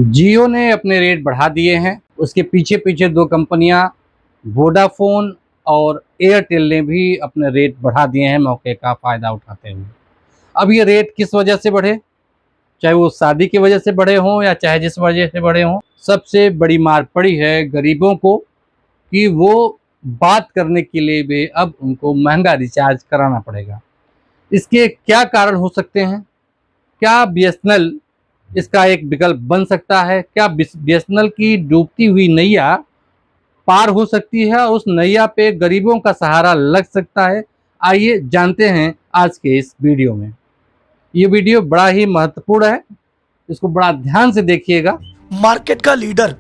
जियो ने अपने रेट बढ़ा दिए हैं। उसके पीछे पीछे दो कंपनियां वोडाफोन और एयरटेल ने भी अपने रेट बढ़ा दिए हैं मौके का फ़ायदा उठाते हुए। अब ये रेट किस वजह से बढ़े, चाहे वो शादी की वजह से बढ़े हों या चाहे जिस वजह से बढ़े हों, सबसे बड़ी मार पड़ी है गरीबों को कि वो बात करने के लिए भी अब उनको महंगा रिचार्ज कराना पड़ेगा। इसके क्या कारण हो सकते हैं? क्या बीएसएनएल इसका एक विकल्प बन सकता है? क्या बीएसएनएल की डूबती हुई नैया पार हो सकती है और उस नैया पे गरीबों का सहारा लग सकता है? आइए जानते हैं आज के इस वीडियो में। ये वीडियो बड़ा ही महत्वपूर्ण है, इसको बड़ा ध्यान से देखिएगा। मार्केट का लीडर,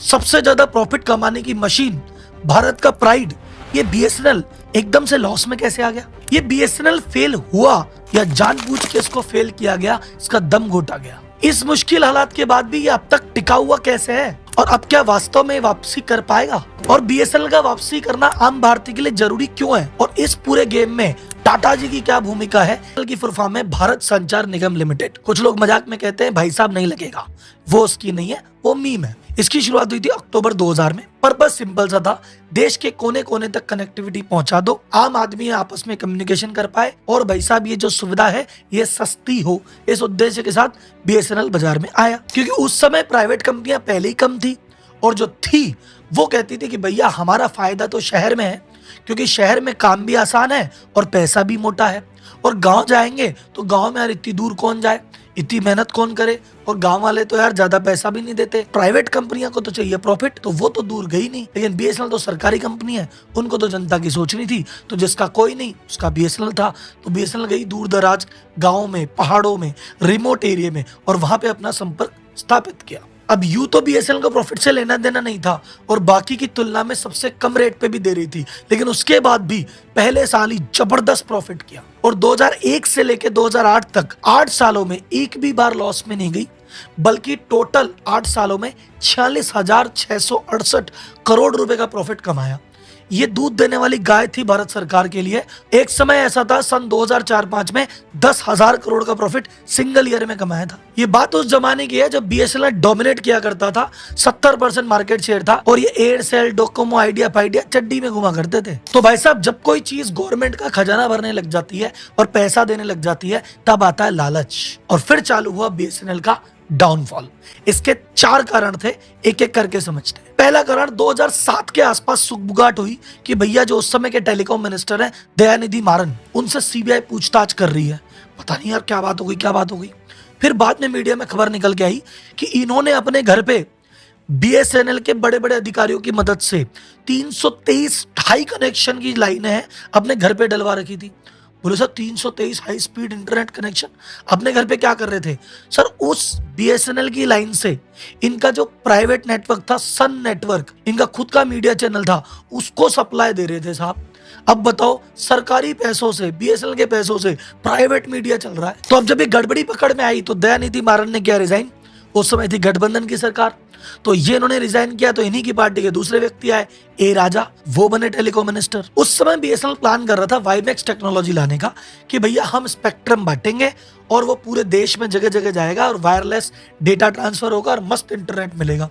सबसे ज्यादा प्रॉफिट कमाने की मशीन, भारत का प्राइड, ये बीएसएनएल एकदम से लॉस में कैसे आ गया? ये बीएसएनएल फेल हुआ या जानबूझ के इसको फेल किया गया, इसका दम घोटा गया? इस मुश्किल हालात के बाद भी ये अब तक टिका हुआ कैसे है और अब क्या वास्तव में वापसी कर पाएगा? और बीएसएनएल का वापसी करना आम भारतीय के लिए जरूरी क्यों है? और इस पूरे गेम में टाटा जी की क्या भूमिका है? की फुल फॉर्म है भारत संचार निगम लिमिटेड। कुछ लोग मजाक में कहते हैं भाई साहब नहीं लगेगा, वो उसकी नहीं है, वो मीम है। इसकी शुरुआत हुई थी अक्टूबर 2000 में। पर्पस सिंपल सा था, देश के कोने कोने तक कनेक्टिविटी पहुंचा दो, आम आदमी आपस में कम्युनिकेशन कर पाए और भाई साहब ये जो सुविधा है ये सस्ती हो। इस उद्देश्य के साथ बीएसएनएल बाजार में आया, क्योंकि उस समय प्राइवेट कंपनियां पहले ही कम थी और जो थी वो कहती थी कि भैया हमारा फायदा तो शहर में है, क्योंकि शहर में काम भी आसान है और पैसा भी मोटा है। और गांव जाएंगे तो गांव में यार इतनी दूर कौन जाए, इतनी मेहनत कौन करे, और गांव वाले तो यार ज्यादा पैसा भी नहीं देते। प्राइवेट कंपनियों को तो चाहिए प्रॉफिट, तो वो तो दूर गई नहीं। लेकिन बीएसएनएल तो सरकारी कंपनी है, उनको तो जनता की सोचनी थी। तो जिसका कोई नहीं उसका बीएसएनएल था। तो बीएसएनएल गई दूर दराज गाँव में, पहाड़ों में, रिमोट एरिया में और वहां पे अपना संपर्क स्थापित किया। अब यूं तो बीएसएनएल को प्रॉफिट से लेना देना नहीं था और बाकी की तुलना में सबसे कम रेट पे भी दे रही थी, लेकिन उसके बाद भी पहले साल ही जबरदस्त प्रॉफिट किया और 2001 से लेकर 2008 तक 8 सालों में एक भी बार लॉस में नहीं गई, बल्कि टोटल 8 सालों में 46,668 करोड़ रुपए का प्रॉफिट कमाया। ये दूध देने वाली गाय थी भारत सरकार के लिए। एक समय ऐसा था सन 2004-05 में 10,000 करोड़ का प्रॉफिट सिंगल ईयर में कमाया था। ये बात उस जमाने की है जब बीएसएनएल डोमिनेट किया करता था, 70% मार्केट शेयर था और ये एयरसेल, डोकोमो, आइडिया फाइडिया चड्डी में घुमा करते थे। तो भाई साहब जब कोई चीज गवर्नमेंट का खजाना भरने लग जाती है और पैसा देने लग जाती है तब आता है लालच, और फिर चालू हुआ बीएसएनएल का डाउनफॉल। इसके 4 कारण थे, एक एक करके समझते हैं। पहला कारण 2007 के आसपास सुगबुगाहट हुई कि भैया जो उस समय के टेलीकॉम मिनिस्टर हैं दयानिधि मारन, उनसे सीबीआई पूछताछ कर रही है। पता नहीं यार क्या बात हो गई, क्या बात हो गई। फिर बाद में मीडिया में खबर निकल के आई कि इन्होंने अपने घर पे बीएसएनएल के बड़े बड़े अधिकारियों की मदद से 323 हाई कनेक्शन की लाइनें हैं अपने घर पे डलवा रखी थी। बोले sir 323 high speed internet connection अपने घर पे क्या कर रहे थे? सर उस बीएसएनएल की लाइन से इनका जो प्राइवेट नेटवर्क था, सन नेटवर्क, इनका खुद का मीडिया चैनल था, उसको सप्लाई दे रहे थे साहब। अब बताओ, सरकारी पैसों से, बीएसएनएल के पैसों से प्राइवेट मीडिया चल रहा है। तो अब जब ये गड़बड़ी पकड़ में आई तो दयानिधि मारन ने क्या रिजाइन, उस समय थी गठबंधन की सरकार, तो ये इन्होंने रिजाइन किया तो इन्हीं की पार्टी के दूसरे व्यक्ति आए, ए राजा, वो बने टेलीकॉम मिनिस्टर। उस समय बीएसएनएल प्लान कर रहा था वाईमैक्स टेक्नोलॉजी लाने का कि भैया हम स्पेक्ट्रम बांटेंगे और वो पूरे देश में जगह जगह जाएगा और वायरलेस डेटा ट्रांसफर होगा और मस्त इंटरनेट मिलेगा।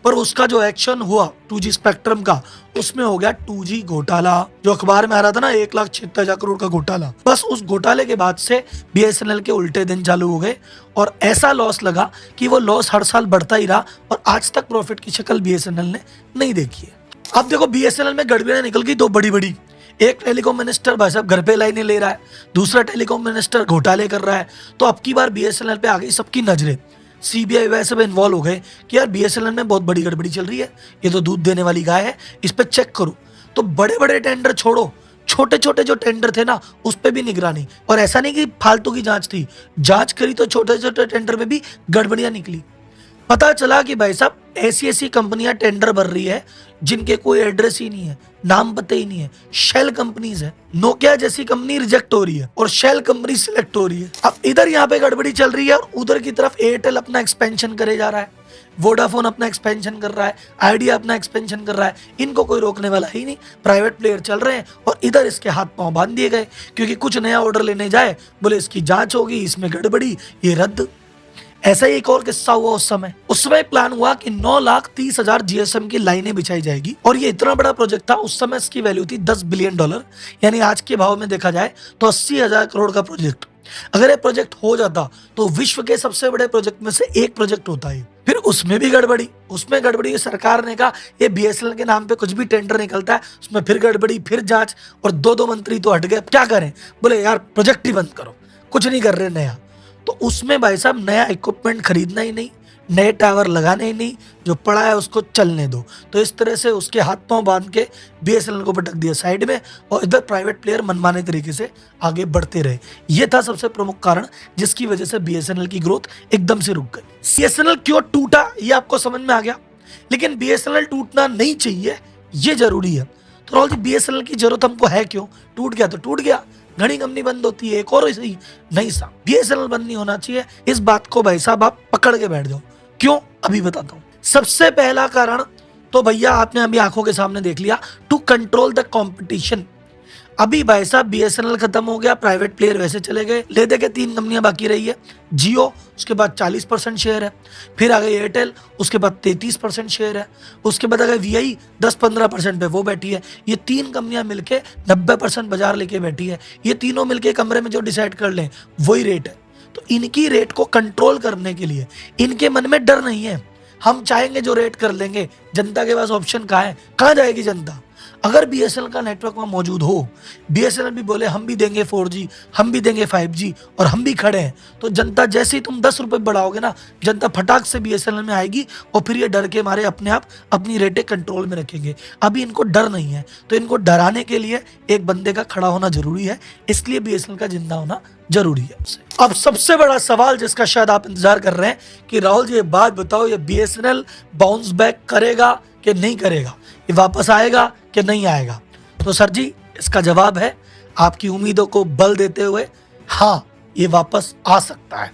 पर उसका जो एक्शन हुआ 2G स्पेक्ट्रम का, उसमें हो गया 2G घोटाला, जो अखबार में आ रहा था ना, 1,76,000 करोड़ का घोटाला। बस उस घोटाले के बाद से बीएसएनएल के उल्टे दिन चालू हो गए और ऐसा लॉस लगा कि वो लॉस हर साल बढ़ता ही रहा और आज तक प्रॉफिट की शक्ल बीएसएनएल ने नहीं देखी है। अब देखो बीएसएनएल में गड़बड़ियां निकल गई दो बड़ी बड़ी। एक टेलीकॉम मिनिस्टर भाई साहब घर पे लाइनें ले रहा है, दूसरा टेलीकॉम मिनिस्टर घोटाले कर रहा है। तो अब की बार बीएसएनएल पे आ गई सबकी नजरें। सीबीआई वैसे भी इन्वॉल्व हो गए कि यार बीएसएनएल में बहुत बड़ी गड़बड़ी चल रही है, ये तो दूध देने वाली गाय है, इस पे चेक करो। तो बड़े बड़े टेंडर छोड़ो, छोटे छोटे जो टेंडर थे ना उस पे भी निगरानी। और ऐसा नहीं कि फालतू की जांच थी, जांच करी तो छोटे छोटे टेंडर में भी गड़बड़ियां निकली। पता चला कि भाई साहब ऐसी ऐसी कंपनियां टेंडर भर रही है जिनके कोई एड्रेस ही नहीं है, नाम पता ही नहीं है, शेल कंपनीज है। नोकिया जैसी कंपनी रिजेक्ट हो रही है और शेल कंपनी सिलेक्ट हो रही है। अब इधर यहाँ पे गड़बड़ी चल रही है और उधर की तरफ एयरटेल अपना एक्सपेंशन करे जा रहा है, वोडाफोन अपना एक्सपेंशन कर रहा है, आइडिया अपना एक्सपेंशन कर रहा है। इनको कोई रोकने वाला ही नहीं, प्राइवेट प्लेयर चल रहे हैं और इधर इसके हाथ पांव बांध दिए गए, क्योंकि कुछ नया ऑर्डर लेने जाए बोले इसकी जांच होगी, इसमें गड़बड़ी, ये रद्द। ऐसा ही एक और किस्सा हुआ उस समय प्लान हुआ कि 9,30,000 जीएसएम की लाइनें बिछाई जाएगी और ये इतना बड़ा प्रोजेक्ट था। उस समय इसकी वैल्यू थी $10 बिलियन, यानी आज के भाव में देखा जाए तो 80,000 करोड़ का प्रोजेक्ट। अगर ये प्रोजेक्ट हो जाता तो विश्व के सबसे बड़े प्रोजेक्ट में से एक प्रोजेक्ट होता है। फिर उसमें गड़बड़ी सरकार ने कहा ये बीएसएनएल के नाम पे कुछ भी टेंडर निकलता है, उसमें फिर गड़बड़ी, फिर जांच, और दो मंत्री तो हट गए। क्या करें, बोले यार प्रोजेक्ट ही बंद करो, कुछ नहीं कर रहे नया। तो उसमें भाई साहब नया इक्विपमेंट खरीदना ही नहीं, नए टावर लगाने ही नहीं, जो पड़ा है उसको चलने दो। तो इस तरह से उसके हाथ पांव बांध के बीएसएनएल को पटक दिया साइड में, और इधर प्राइवेट प्लेयर मनमाने तरीके से आगे बढ़ते रहे। ये था सबसे प्रमुख कारण जिसकी वजह से बीएसएनएल की ग्रोथ एकदम से रुक गई। बीएसएनएल क्यों टूटा ये आपको समझ में आ गया, लेकिन बीएसएनएल टूटना नहीं चाहिए ये जरूरी है। तो राहुल जी बीएसएनएल की जरूरत हमको है क्यों? टूट गया तो टूट गया, घनी कंपनी बंद होती है, एक और सही नहीं साहब, बीएसएनएल बंद नहीं होना चाहिए। इस बात को भाई साहब आप पकड़ के बैठ जाओ। क्यों, अभी बताता हूं। सबसे पहला कारण तो भैया आपने अभी आंखों के सामने देख लिया, टू कंट्रोल द कंपटीशन। अभी भाई साहब बीएसएनएल खत्म हो गया, प्राइवेट प्लेयर वैसे चले गए, ले दे के 3 कंपनियां बाकी रही है। जियो, उसके बाद 40% शेयर है, फिर आ गई एयरटेल, उसके बाद 33% शेयर है, उसके बाद आ गई वीआई 10-15% पे वो बैठी है। ये 3 कंपनियां मिलके 90% बाजार लेके बैठी है। ये तीनों मिलके कमरे में जो डिसाइड कर लें वही रेट है। तो इनकी रेट को कंट्रोल करने के लिए इनके मन में डर नहीं है, हम चाहेंगे जो रेट कर लेंगे। जनता के पास ऑप्शन कहाँ है, कहाँ जाएगी जनता? अगर बीएसएनएल का नेटवर्क वहां मौजूद हो, बीएसएनएल भी बोले हम भी देंगे 4G, हम भी देंगे 5G, और हम भी खड़े हैं, तो जनता जैसे ही तुम 10 रुपए बढ़ाओगे ना, जनता फटाक से बीएसएनएल में आएगी और फिर ये डर के मारे अपने आप अपनी रेटें कंट्रोल में रखेंगे। अभी इनको डर नहीं है, तो इनको डराने के लिए एक बंदे का खड़ा होना जरूरी है, इसलिए बीएसएनएल का जिंदा होना जरूरी है। अब सबसे बड़ा सवाल जिसका शायद आप इंतजार कर रहे हैं कि राहुल जी ये बात बताओ, ये बीएसएनएल बाउंस बैक करेगा कि नहीं करेगा, ये वापस आएगा कि नहीं आएगा? तो सर जी इसका जवाब है आपकी उम्मीदों को बल देते हुए, हाँ ये वापस आ सकता है,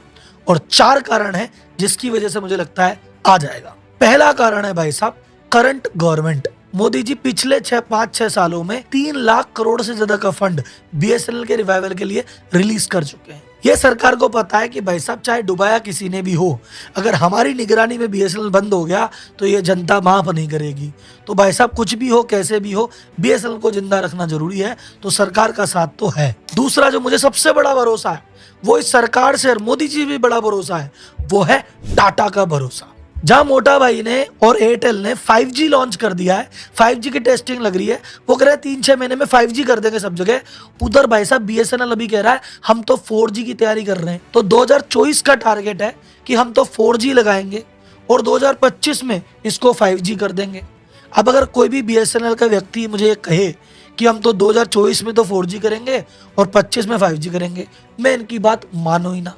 और 4 कारण है जिसकी वजह से मुझे लगता है आ जाएगा। पहला कारण है भाई साहब करंट गवर्नमेंट। मोदी जी पिछले 5-6 सालों में 3 लाख करोड़ से ज्यादा का फंड बीएसएनएल के रिवाइवल के लिए रिलीज कर चुके हैं। ये सरकार को पता है कि भाई साहब चाहे डुबाया किसी ने भी हो, अगर हमारी निगरानी में बीएसएनएल बंद हो गया तो ये जनता माफ नहीं करेगी। तो भाई साहब कुछ भी हो कैसे भी हो बीएसएनएल को जिंदा रखना जरूरी है, तो सरकार का साथ तो है। दूसरा जो मुझे सबसे बड़ा भरोसा है वो इस सरकार से, और मोदी जी भी बड़ा भरोसा है, वो है टाटा का भरोसा। जहां मोटा भाई ने और एयरटेल ने 5G लॉन्च कर दिया है, 5G की टेस्टिंग लग रही है, वो कह रहे हैं 3-6 महीने में 5G कर देंगे सब जगह। उधर भाई साहब बीएसएनएल अभी कह रहा है हम तो 4G की तैयारी कर रहे हैं। तो 2024 का टारगेट है कि हम तो 4G लगाएंगे और 2025 में इसको 5G कर देंगे। अब अगर कोई भी बीएसएनएल का व्यक्ति मुझे ये कहे कि हम तो 2024 में तो 4G करेंगे और 25 में 5G करेंगे, मैं इनकी बात मानो ही ना।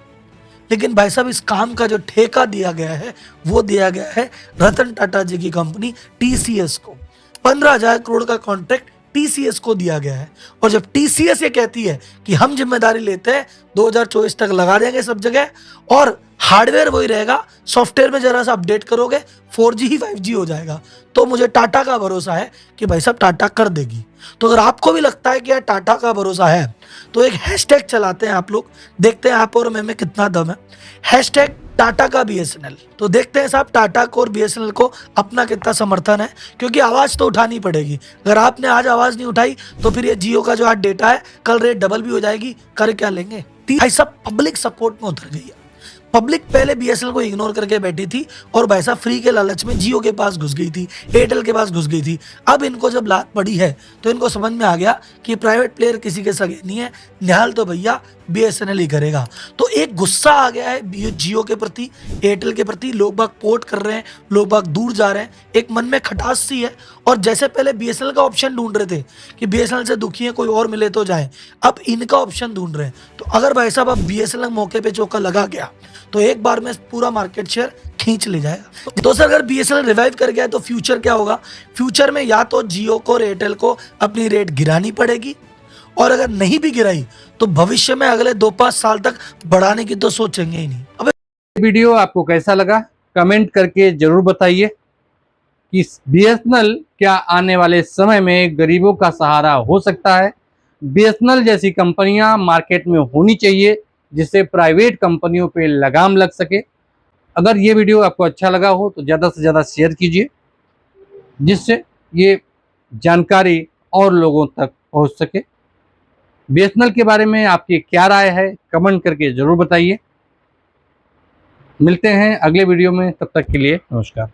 लेकिन भाई साहब इस काम का जो ठेका दिया गया है वो दिया गया है रतन टाटा जी की कंपनी टीसीएस को। 15,000 करोड़ का कॉन्ट्रैक्ट टीसीएस को दिया गया है, और जब टीसीएस ये कहती है कि हम जिम्मेदारी लेते हैं 2024 तक लगा देंगे सब जगह, और हार्डवेयर वही रहेगा, सॉफ्टवेयर में जरा सा अपडेट करोगे 4G ही 5G हो जाएगा, तो मुझे टाटा का भरोसा है कि भाई साहब टाटा कर देगी। तो अगर आपको भी लगता है कि यार टाटा का भरोसा है, तो एक हैशटैग चलाते हैं आप लोग, देखते हैं आप और मैं में कितना दम है। हैशटैग टाटा का बीएसएनएल। तो देखते हैं साहब टाटा को और बीएसएनएल को अपना कितना समर्थन है, क्योंकि आवाज तो उठानी पड़ेगी। अगर आपने आज आवाज नहीं उठाई तो फिर ये जियो का जो आज डेटा है कल रेट डबल भी हो जाएगी, कर क्या लेंगे? भाई साहब पब्लिक सपोर्ट में उतर गई है। पब्लिक पहले बीएसएनएल को इग्नोर करके बैठी थी और भाई साहब फ्री के लालच में जियो के पास घुस गई थी, एयरटेल के पास घुस गई थी। अब इनको जब लात पड़ी है तो इनको समझ में आ गया कि प्राइवेट प्लेयर किसी के सगे नहीं है, निहाल तो भैया बीएसएनएल ही करेगा। तो एक गुस्सा आ गया है जियो के प्रति, एयरटेल के प्रति। लोग बाग पोर्ट कर रहे हैं, लोग बाग दूर जा रहे हैं, एक मन में खटास सी है। और जैसे पहले बीएसएनएल का ऑप्शन ढूंढ रहे थे कि बीएसएनएल से दुखी है कोई और मिले तो जाए, अब इनका ऑप्शन ढूंढ रहे हैं। तो अगर भाई साहब अब बीएसएनएल मौके पे चौका लगा गया तो एक बार में पूरा मार्केट शेयर खींच ले जाएगा। तो सर अगर बीएसएनएल रिवाइव कर गया तो फ्यूचर क्या होगा? फ्यूचर में या तो जियो को और एयरटेल को अपनी रेट गिरानी पड़ेगी, और अगर नहीं भी गिराई तो भविष्य में अगले 2-5 साल तक बढ़ाने की तो सोचेंगे ही नहीं। अब वीडियो आपको कैसा लगा कमेंट करके जरूर बताइए कि बीएसएनएल क्या आने वाले समय में गरीबों का सहारा हो सकता है। बीएसएनएल जैसी कंपनियां मार्केट में होनी चाहिए जिससे प्राइवेट कंपनियों पे लगाम लग सके अगर ये वीडियो आपको अच्छा लगा हो तो ज़्यादा से ज़्यादा शेयर कीजिए, जिससे ये जानकारी और लोगों तक पहुंच सके। बीएसएनएल के बारे में आपकी क्या राय है, कमेंट करके ज़रूर बताइए। मिलते हैं अगले वीडियो में, तब तक के लिए नमस्कार।